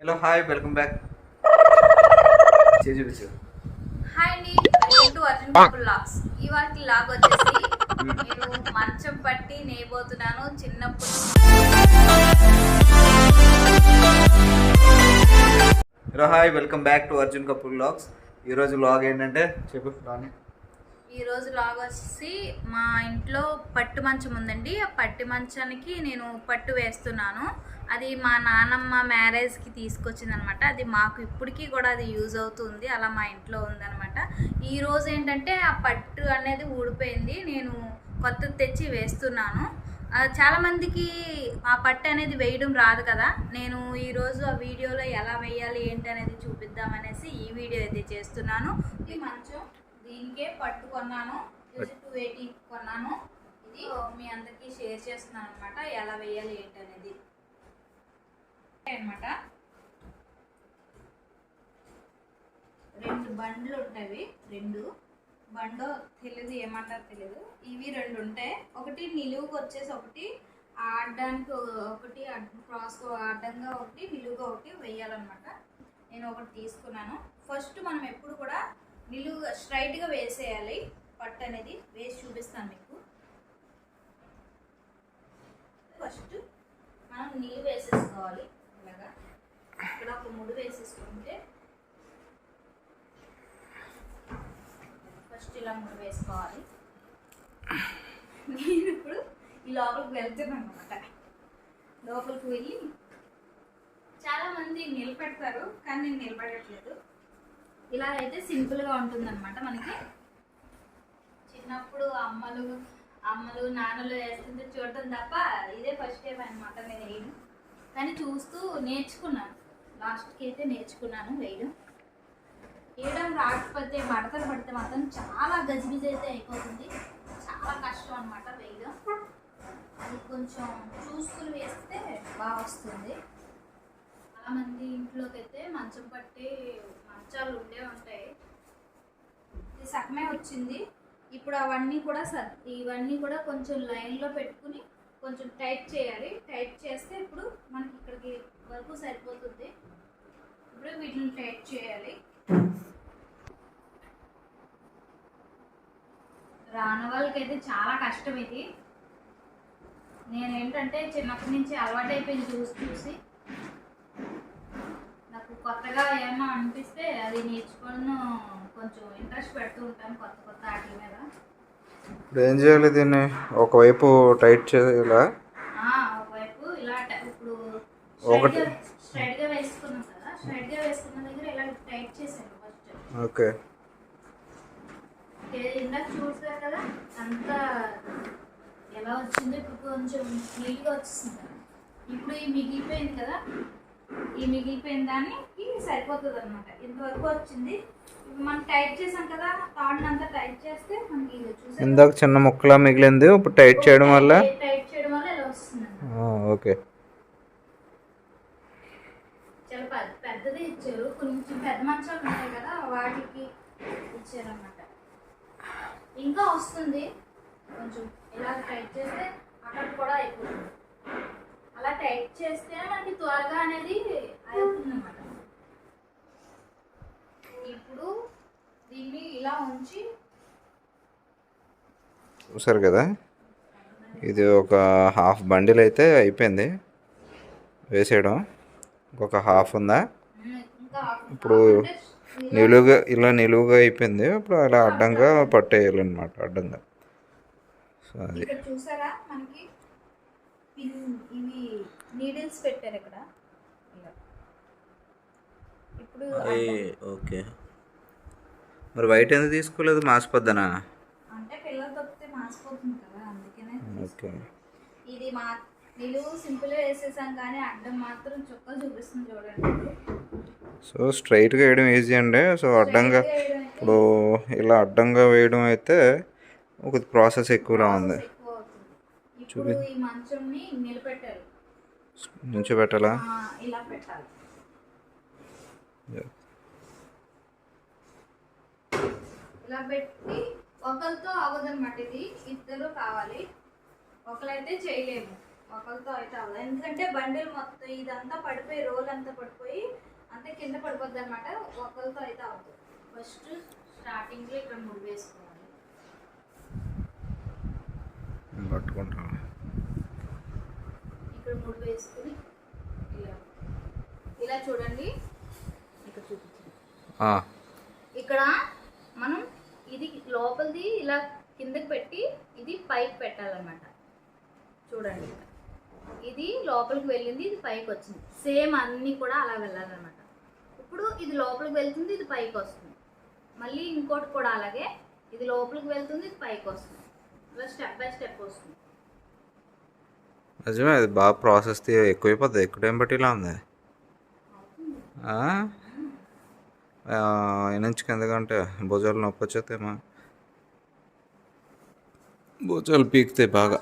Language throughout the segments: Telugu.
హలో హాయ్ వెల్కమ్ బ్యాక్ చూపించు. హాయ్ అండి, వెల్కమ్ టు అర్జున్ couplevlogs. ఇవాళ లాగ్ వచ్చేసి నేను మంచం పట్టి నేయబోతున్నాను. చిన్నప్పుడు hello hi welcome back to Arjun couplevlogs. ఈరోజు వ్లాగ్ ఏంటంటే చెప్పు. ఈరోజు లాగ్ వచ్చేసి మా ఇంట్లో పట్టు మంచం ఉందండి. ఆ పట్టు మంచానికి నేను పట్టు వేస్తున్నాను. అది మా నాన్నమ్మ మ్యారేజ్కి తీసుకొచ్చింది అనమాట. అది మాకు ఇప్పటికీ కూడా అది యూజ్ అవుతుంది, అలా మా ఇంట్లో ఉందనమాట. ఈరోజు ఏంటంటే ఆ పట్టు అనేది ఊడిపోయింది, నేను కొత్తది తెచ్చి వేస్తున్నాను. చాలామందికి ఆ పట్టు అనేది వేయడం రాదు కదా. నేను ఈరోజు ఆ వీడియోలో ఎలా వేయాలి ఏంటి అనేది చూపిద్దామనేసి ఈ వీడియో అయితే చేస్తున్నాను. ఈ మంచం దీనికే పట్టు కొన్నాను, 280 కొన్నాను. ఇది మీ అందరికీ షేర్ చేస్తున్నాను అనమాట, ఎలా వేయాలి ఏంటి అనేది అనమాట. 2 బండ్లు ఉంటాయి, 2 బండో తెలియదు, ఏమంటారు తెలియదు. ఇవి 2 ఉంటాయి. ఒకటి నిలువుగా వచ్చేసి ఒకటి ఆడడానికి, ఒకటి క్రాస్ అడ్డంగా ఒకటి నిలువుగా ఒకటి వేయాలన్నమాట. నేను ఒకటి తీసుకున్నాను. ఫస్ట్ మనం ఎప్పుడు కూడా నిలువుగా స్ట్రైట్గా వేసేయాలి. పట్టు అనేది వేసి చూపిస్తాను మీకు. ఫస్ట్ మనం నిలువు వేసేసుకోవాలి. ఇలాగా ఇక్కడ ఒక ముడి వేసేసుకుంటే ఫస్ట్ ఇలా ముడి వేసుకోవాలి. నేను ఇప్పుడు ఈ లోపలికి వెళ్తున్నాను అనమాట. లోపలికి వెళ్ళి చాలామంది నిలబెడతారు, కానీ నేను నిలబడట్లేదు. ఇలా అయితే సింపుల్గా ఉంటుందన్నమాట. మనకి చిన్నప్పుడు అమ్మలు నాన్నలు వేస్తుంటే చూడటం తప్ప ఇదే ఫస్ట్ టైం అనమాట నేను వేయడం. కానీ చూస్తూ నేర్చుకున్నాను, లాస్ట్కి అయితే నేర్చుకున్నాను వేయడం. రాకపోతే మడతలు పడితే మాత్రం చాలా గజిబిజి అయితే అయిపోతుంది, చాలా కష్టం అనమాట వేయడం. అది కొంచెం చూసుకుని వేస్తే బాగా వస్తుంది. చాలామంది ఇంట్లోకి అయితే మంచం పట్టి మంచాలు ఉండే ఉంటాయి. ఇది సగమే వచ్చింది. ఇప్పుడు ఇవన్నీ కూడా కొంచెం లైన్లో పెట్టుకుని కొంచెం టైట్ చేయాలి. టైట్ చేస్తే ఇప్పుడు మనకి ఇక్కడికి వరకు సరిపోతుంది. ఇప్పుడు వీటిని టైట్ చేయాలి. రాని వాళ్ళకైతే చాలా కష్టం ఇది. నేనేంటంటే చిన్నప్పటి నుంచి అలవాటు అయిపోయింది చూసి. నాకు కొత్తగా ఏమో అనిపిస్తే అది నేర్చుకోవడం కొంచెం ఇంట్రెస్ట్ పెడుతూ ఉంటాను, కొత్త వాటి మీద. ఇప్పుడు ఏం చేయాలి? దీన్ని ఒకవైపు టైట్ చేయాలా? ఒకవైపు ఇలా ఇప్పుడు స్ట్రైట్గా వేసుకున్నాం కదా, స్ట్రైట్గా వేసుకున్న దగ్గర ఇలా టైట్ చేసాను ఫస్ట్. ఓకే. ఇందాక చూసారు కదా అంతా ఎలా వచ్చిందో, ఇప్పుడు కొంచెం నీట్గా వచ్చేసింది కదా. ఇప్పుడు ఈ మిగిలిపోయింది కదా, ఈ మిగిలిపోయిన దానికి సరిపోతుంది అనమాట. ఇంతవరకు వచ్చింది. ఇప్పుడు మనం టైట్ చేసాం కదా, తాడుని అంతా టైట్ చేస్తే మనకి చూసారు ఇందాక చిన్న ముక్కలా మిగిలింది, ఇప్పుడు టైట్ చేయడం వల్ల ఇలా వస్తుంది. ఓకే. చాలా పెద్దది ఇచ్చారు. కొంచెం పెద్ద మంచాలు ఉంటాయి కదా, వాటికి ఇచ్చారన్నమాట. ఇంకా వస్తుంది. కొంచెం ఇలా టైట్ చేస్తే అక్కడ కూడా అయిపోతుంది. అలా టైట్ చేస్తే మనకి త్వరగా అనేది అవుతుంది అన్నమాట. ఇప్పుడు దీన్ని ఇలా ఉంచి చూసారు కదా, ఇది ఒక హాఫ్ బండిల్ అయితే అయిపోయింది వేసేయడం. ఇంకొక హాఫ్ ఉందా? ఇప్పుడు నిలువుగా అయిపోయింది. ఇప్పుడు అలా అడ్డంగా పట్టేయాలన్నమాట, అడ్డంగా. సో అది చూసారా, మనకి ఇవి నీడిల్స్ పెట్టారు ఇక్కడ. ఇప్పుడు ఓకే. మరి వైట్ ఎందుకు తీసుకోలేదు? మాసిపోద్దనా? అంటే పిల్లలు తప్పితే మాసిపోతుంది కదా, అందుకనే. ఓకే. ఇది మా నిలువు సింపుల్ వేసేసాం, కానీ అడ్డం మాత్రం చుక్కలు చూపిస్తుంది చూడండి. సో స్ట్రైట్గా వేయడం ఈజీ అండి. సో అడ్డంగా ఇప్పుడు ఇలా అడ్డంగా వేయడం అయితే ఒక ప్రాసెస్ ఎక్కువగా ఉంది. ఇప్పుడు ఈ మంచంని నిలబెట్టాలి, నుంచి పెట్టాలా? ఇలా పెట్టాలి. ఇలా పెట్టి ఒకరితో అవ్వదన్నమాట. ఇది ఇద్దరు కావాలి, ఒకరైతే చేయలేము, ఒకరితో అయితే అవ్వదు. ఎందుకంటే బండిల్ మొత్తం ఇదంతా పడిపోయి, రోల్ అంతా పడిపోయి కింద పడిపోద్ది అనమాట. ఒకరితో అయితే అవుతుంది. ఫస్ట్ స్టార్టింగ్లో ఇక్కడ ముడి వేసుకోవాలి. పట్టుకుంటాను. ఇక్కడ ముడి వేసుకుని ఇలా ఇలా చూడండి. ఇక్కడ చూపించండి. ఇక్కడ మనం ఇది లోపలిది ఇలా కిందకి పెట్టి ఇది పైకి పెట్టాలన్నమాట. చూడండి, ఇది లోపలికి వెళ్ళింది, ఇది పైకి వచ్చింది. సేమ్ అన్నీ కూడా అలా వెళ్ళాలన్నమాట. ఇప్పుడు ఇది లోపలికి వెళ్తుంది, ఇది పైకి వస్తుంది. మళ్ళీ ఇంకోటి కూడా అలాగే, ఇది లోపలికి వెళ్తుంది, ఇది పైకి వస్తుంది. ఇలా స్టెప్ బై స్టెప్ వస్తుంది. నిజమే, అది బాగా ప్రాసెస్ ఎక్కువైపోతుంది. ఎక్కువ టైం బట్టి ఇలా ఉంది. నుంచి ఎందుకంటే భుజాలు నొప్పి వచ్చేస్తేమా, భుజాలు పీకుతాయి బాగా.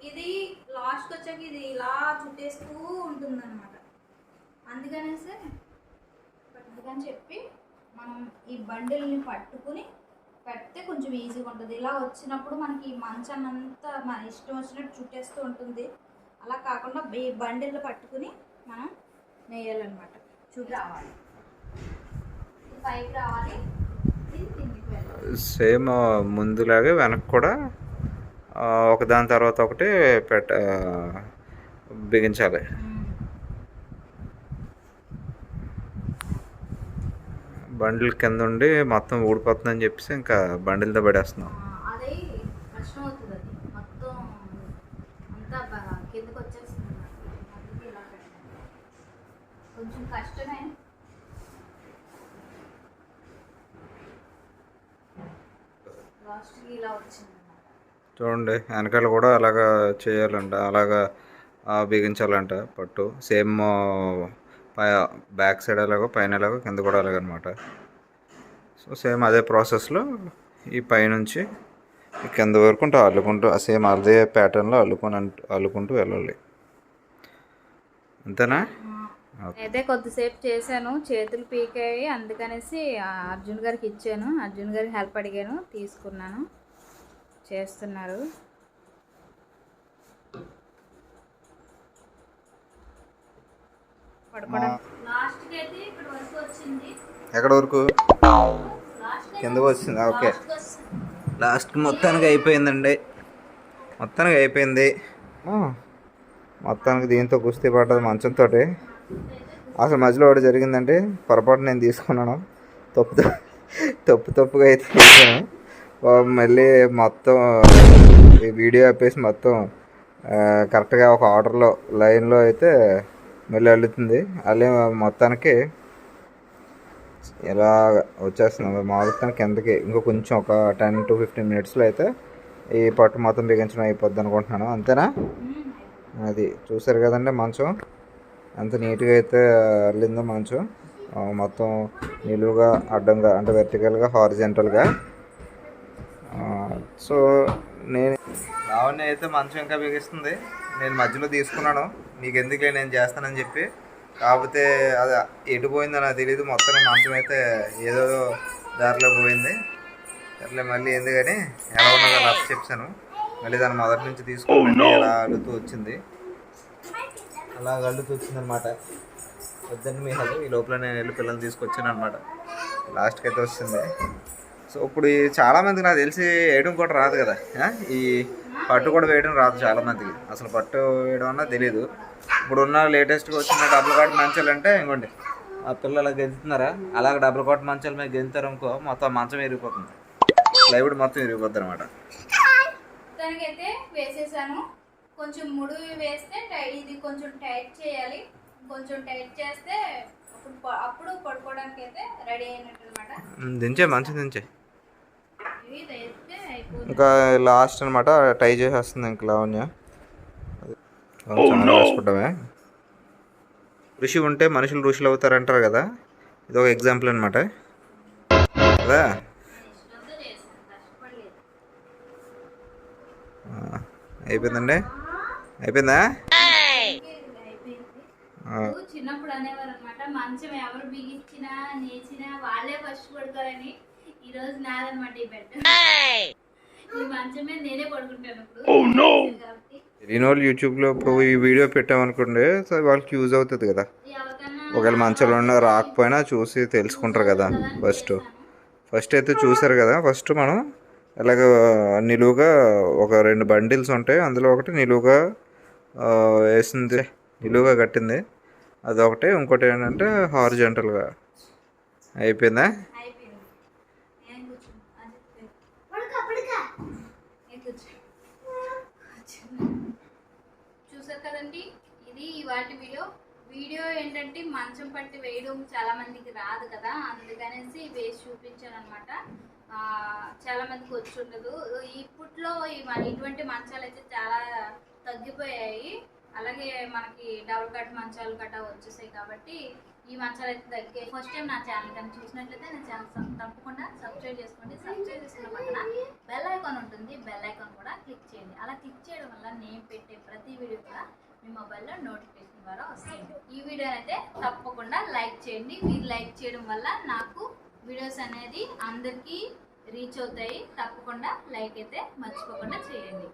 ఇది లాస్ట్కి వచ్చాక ఇది ఇలా చుట్టేస్తూ ఉంటుంది అనమాట. అందుకని చెప్పి మనం ఈ బండిల్ని పట్టుకుని పెడితే కొంచెం ఈజీగా ఉంటుంది. ఇలా వచ్చినప్పుడు మనకి ఈ మంచాన్ని అంతా మన ఇష్టం వచ్చినట్టు చుట్టేస్తూ ఉంటుంది. అలా కాకుండా ఈ బండిల్ని పట్టుకుని మనం నెయ్యాలన్నమాట. చుట్టూ రావాలి, పైకి రావాలి, సేమ్ ముందులాగే వెనక్కి కూడా ఒకదాని తర్వాత ఒకటి బిగించాలి. బండిల్ కింద ఉండి మొత్తం ఊడిపోతుందని చెప్పేసి ఇంకా బండిలతో పడేస్తున్నాం. అది కష్టం అవుతుంది. అది మొత్తం అంతా కిందకి వచ్చేస్తుంది. కొంచెం కష్టమే. లాస్ట్కి ఇలా వచ్చింది. చూడండి, వెనకాల కూడా అలాగా చేయాలంట, అలాగా బిగించాలంట పట్టు. సేమ్ బ్యాక్ సైడ్ అలాగో పైన ఎలాగో కింద కూడా అలాగనమాట. సో సేమ్ అదే ప్రాసెస్లో ఈ పైనుంచి కింద వరకు అల్లుకుంటూ సేమ్ అదే ప్యాటర్న్లో అల్లుకుంటూ వెళ్ళాలి. అంతేనా? అయితే కొద్దిసేపు చేశాను, చేతులు పీకాయి. అందుకనేసి అర్జున్ గారికి ఇచ్చాను. అర్జున్ గారికి హెల్ప్ అడిగాను, తీసుకున్నాను. చేస్తున్నారు. ఎక్కడ వరకు? కిందకు వచ్చింది. ఓకే, లాస్ట్కి మొత్తానికి అయిపోయిందండి. మొత్తానికి దీంతో కుస్తీ పడ్డది మంచంతో. అసలు మధ్యలో ఒకటి జరిగిందంటే పొరపాటు నేను తీసుకున్నాను. తప్పుగా అయితే తీసాను. మళ్ళీ మొత్తం ఈ వీడియో ఆపేసి మొత్తం కరెక్ట్గా ఒక ఆర్డర్లో లైన్లో అయితే మళ్ళీ అల్లుతుంది. అల్లే మొత్తానికి ఇలా వచ్చేస్తున్నాం. మొత్తానికి కిందకి ఇంకో కొంచెం ఒక 10 to 15 మినిట్స్లో అయితే ఈ పట్టు మొత్తం బిగించడం అయిపోద్ది అనుకుంటున్నాను. అంతేనా? అది చూసారు కదండి, మంచం ఎంత నీట్గా అయితే అల్లిందో. మంచం మొత్తం నిలువుగా, అడ్డంగా, అంటే వెర్టికల్గా, హారిజెంటల్గా. సో నేను లావణ్య అయితే మంచం ఇంకా బిగిస్తుంది. నేను మధ్యలో తీసుకున్నాను, నీకు ఎందుకులే నేను చేస్తానని చెప్పి. కాకపోతే అది ఎటు పోయిందో నాకు తెలియదు. మొత్తం మంచం అయితే ఏదో దారిలో పోయింది. అట్లే మళ్ళీ ఎందుకని ఎలా ఉన్నదో అలా చెప్పాను. మళ్ళీ దాన్ని మొదటి నుంచి తీసుకుని ఎలా అల్లుతూ వచ్చింది, అలా అల్లుతూ వచ్చిందనమాట. వద్దని మీ హలో ఈ లోపల నేను వెళ్ళి పిల్లల్ని తీసుకొచ్చాను అనమాట. లాస్ట్కి అయితే వస్తుంది. సో ఇప్పుడు చాలామందికి నాకు తెలిసి వేయడం కూడా రాదు కదా, ఈ పట్టు కూడా వేయడం రాదు చాలామందికి. అసలు పట్టు వేయడం అన్నా తెలీదు. ఇప్పుడు ఉన్న లేటెస్ట్గా వచ్చిన డబుల్ కాట్ మంచాలు అంటే ఇంకోండి, ఆ పిల్లలు గెంతుతున్నారా, అలాగే డబుల్ కాట్ మంచాల మీద గెంతారు అనుకో మొత్తం మంచం విరిగిపోతుంది, ప్లైవుడ్ మొత్తం విరిగిపోద్ది అనమాట. దానికైతే వేసేసాను. కొంచెం ముడి వేస్తే ఇది కొంచెం టైట్ చేయాలి. కొంచెం టైట్ చేస్తే అప్పుడు పడుకోవడానికి అయితే రెడీ అయినట్టు అనమాట. దించే మంచి దించే ఇంకా లాస్ట్ అనమాట. టై చేసేస్తుంది ఇంకా లావణ్య. వేసుకుంటామే. ఋషి ఉంటే మనుషులు ఋషులు అవుతారంటారు కదా, ఇది ఒక ఎగ్జాంపుల్ అనమాట కదా. అయిపోయిందండి, అయిపోయిందా? చిన్నప్పుడు అనేవారు అనమాట, మంచం ఎవరు బిగించినా నేర్చినా వాళ్ళే ఫస్ట్ పడతారని. ఈ రోజు నాదనమాట ఈ బెడ్. ఈ మంచం మీద నేనే పడుకుంటాను ఇప్పుడు. యూట్యూబ్లో ఇప్పుడు ఈ వీడియో పెట్టామనుకోండి, సో వాళ్ళకి యూజ్ అవుతుంది కదా. ఎవరికన్నా ఒకవేళ మంచంలో ఉన్న రాకపోయినా చూసి తెలుసుకుంటారు కదా. ఫస్ట్ అయితే చూసారు కదా. ఫస్ట్ మనం ఇలాగ నిలువుగా ఒక 2 బండిల్స్ ఉంటాయి, అందులో ఒకటి నిలువుగా వేసింది, నిలువుగా కట్టింది అదొకటి. ఇంకోటి ఏంటంటే హారిజంటల్గా అయిపోయిందా. చూసారు కదండి, ఇది ఇవాటి వీడియో ఏంటంటే మంచం పట్టి వేయడం చాలా మందికి రాదు కదా, అందుకనేసి వేసి చూపించాను అనమాట. చాలా మందికి వచ్చి ఉండదు. ఇప్పట్లో ఇటువంటి మంచాలు అయితే చాలా తగ్గిపోయాయి. అలాగే మనకి డబుల్ కట్ మంచాలు గట్టా వచ్చేసాయి కాబట్టి ఈ మంచాలు అయితే తగ్గాయి. ఫస్ట్ టైం నా ఛానల్ కానీ చూసినట్లయితే నా ఛానల్ తప్పకుండా సబ్స్క్రైబ్ చేసుకోండి. సబ్స్క్రైబ్ చేసుకున్న పక్కన బెల్ ఐకాన్ ఉంటుంది, బెల్ ఐకాన్ కూడా క్లిక్ చేయండి. అలా క్లిక్ చేయడం వల్ల నేను పెట్టే ప్రతి వీడియో కూడా మీ మొబైల్లో నోటిఫికేషన్ ద్వారా వస్తుంది. ఈ వీడియో అయితే తప్పకుండా లైక్ చేయండి. మీరు లైక్ చేయడం వల్ల నాకు వీడియోస్ అనేది అందరికీ రీచ్ అవుతాయి. తప్పకుండా లైక్ అయితే మర్చిపోకుండా చేయండి.